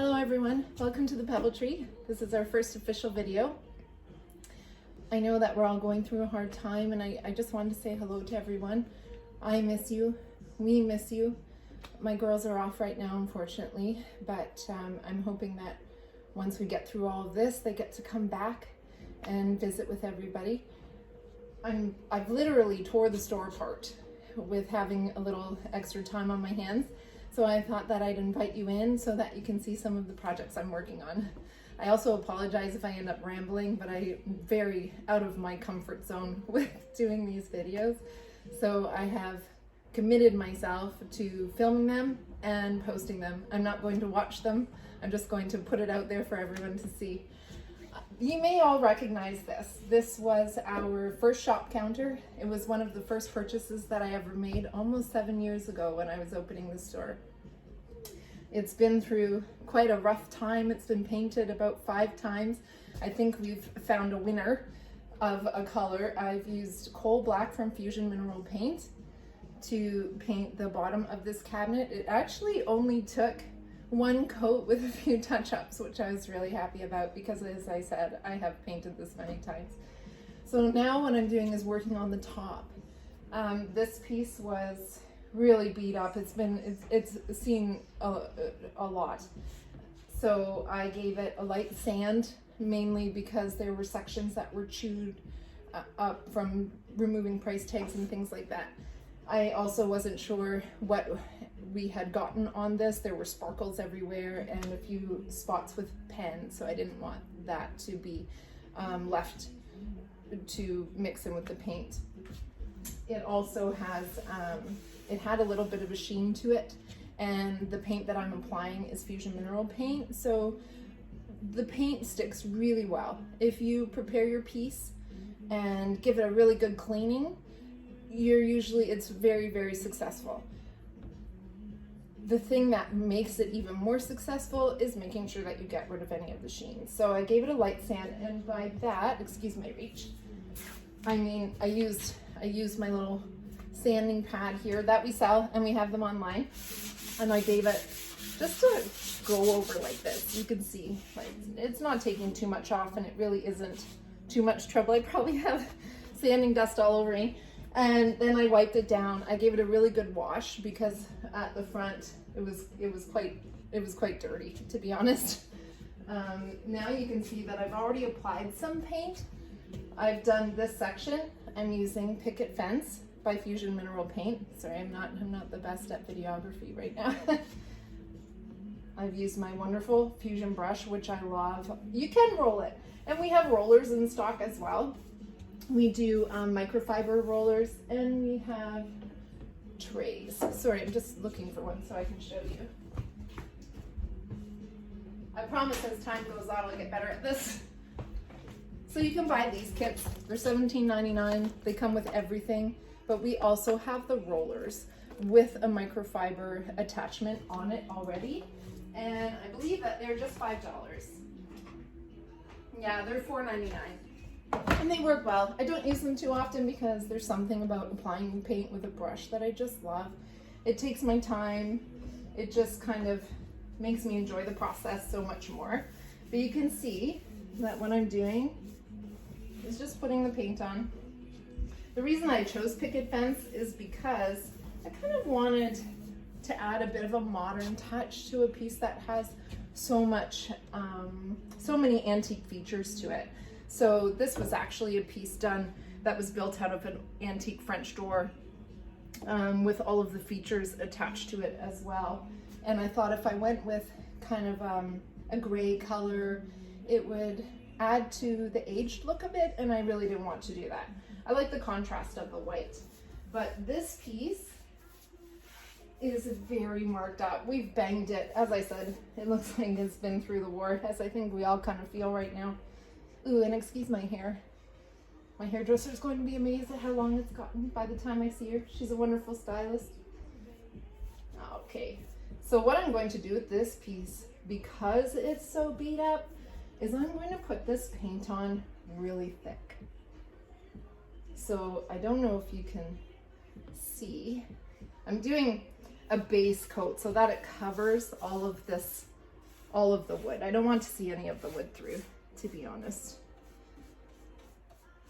Hello everyone, welcome to the Pebble Tree. This is our first official video. I know that we're all going through a hard time and I just wanted to say hello to everyone. I miss you, we miss you. My girls are off right now unfortunately, but I'm hoping that once we get through all of this, they get to come back and visit with everybody. I've literally tore the store apart with having a little extra time on my hands. So I thought that I'd invite you in so that you can see some of the projects I'm working on. I also apologize if I end up rambling, but I'm very out of my comfort zone with doing these videos. So I have committed myself to filming them and posting them. I'm not going to watch them. I'm just going to put it out there for everyone to see. You may all recognize this. This was our first shop counter. It was one of the first purchases that I ever made almost 7 years ago when I was opening the store. It's been through quite a rough time. It's been painted about 5 times. I think we've found a winner of a color. I've used coal black from Fusion Mineral Paint to paint the bottom of this cabinet. It actually only took one coat with a few touch-ups, which I was really happy about because, as I said, I have painted this many times. So now what I'm doing is working on the top. This piece was really beat up. It's seen a lot. So I gave it a light sand, mainly because there were sections that were chewed up from removing price tags and things like that. I also wasn't sure what we had gotten on this. There were sparkles everywhere and a few spots with pen, so I didn't want that to be left to mix in with the paint. It also has, it had a little bit of a sheen to it, and the paint that I'm applying is Fusion Mineral Paint, so the paint sticks really well. If you prepare your piece and give it a really good cleaning, it's very, very successful. The thing that makes it even more successful is making sure that you get rid of any of the sheen. So I gave it a light sand, and by that, excuse my reach, I mean I used my little sanding pad here that we sell, and we have them online, and I gave it just to go over like this. You can see, like, it's not taking too much off, and it really isn't too much trouble. I probably have sanding dust all over me. And then I wiped it down. I gave it a really good wash because at the front it was quite dirty, to be honest. Now you can see that I've already applied some paint. I've done this section. I'm using Picket Fence by Fusion Mineral Paint. Sorry, I'm not the best at videography right now. I've used my wonderful Fusion brush, which I love. You can roll it, and we have rollers in stock as well. We do microfiber rollers, and we have trays. Sorry, I'm just looking for one so I can show you. I promise as time goes on, I'll get better at this. So you can buy these kits. They're $17.99. They come with everything, but we also have the rollers with a microfiber attachment on it already. And I believe that they're just $5. Yeah, they're $4.99. And they work well. I don't use them too often because there's something about applying paint with a brush that I just love. It takes my time. It just kind of makes me enjoy the process so much more. But you can see that what I'm doing is just putting the paint on. The reason I chose Picket Fence is because I kind of wanted to add a bit of a modern touch to a piece that has so many antique features to it. So this was actually a piece that was built out of an antique French door with all of the features attached to it as well. And I thought if I went with kind of a gray color, it would add to the aged look of it, and I really didn't want to do that. I like the contrast of the white. But this piece is very marked up. We've banged it. As I said, it looks like it's been through the war, as I think we all kind of feel right now. Ooh, and excuse my hair. My hairdresser is going to be amazed at how long it's gotten by the time I see her. She's a wonderful stylist. Okay, so what I'm going to do with this piece, because it's so beat up, is I'm going to put this paint on really thick. So I don't know if you can see. I'm doing a base coat so that it covers all of this all of the wood. I don't want to see any of the wood through, to be honest.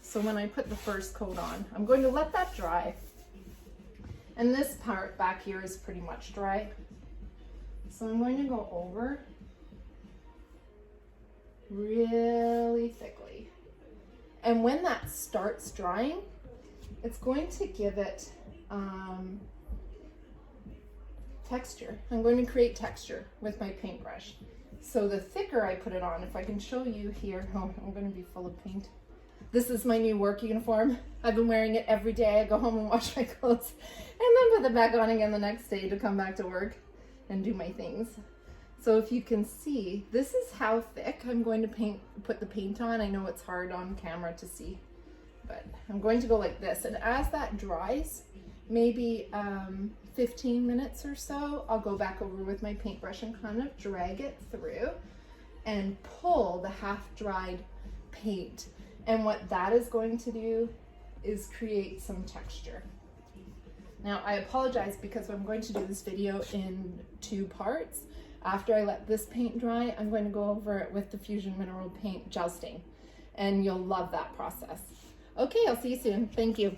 So when I put the first coat on, I'm going to let that dry. And this part back here is pretty much dry. So I'm going to go over really thickly. And when that starts drying, it's going to give it texture. I'm going to create texture with my paintbrush. So the thicker I put it on, if I can show you here, oh, I'm going to be full of paint. This is my new work uniform. I've been wearing it every day. I go home and wash my clothes and then put it back on again the next day to come back to work and do my things. So if you can see, this is how thick I'm going to put the paint on. I know it's hard on camera to see, but I'm going to go like this. And as that dries, maybe 15 minutes or so, I'll go back over with my paintbrush and kind of drag it through and pull the half-dried paint. And what that is going to do is create some texture. Now, I apologize because I'm going to do this video in 2 parts. After I let this paint dry, I'm going to go over it with the Fusion Mineral Paint gel stain, and you'll love that process. Okay, I'll see you soon. Thank you.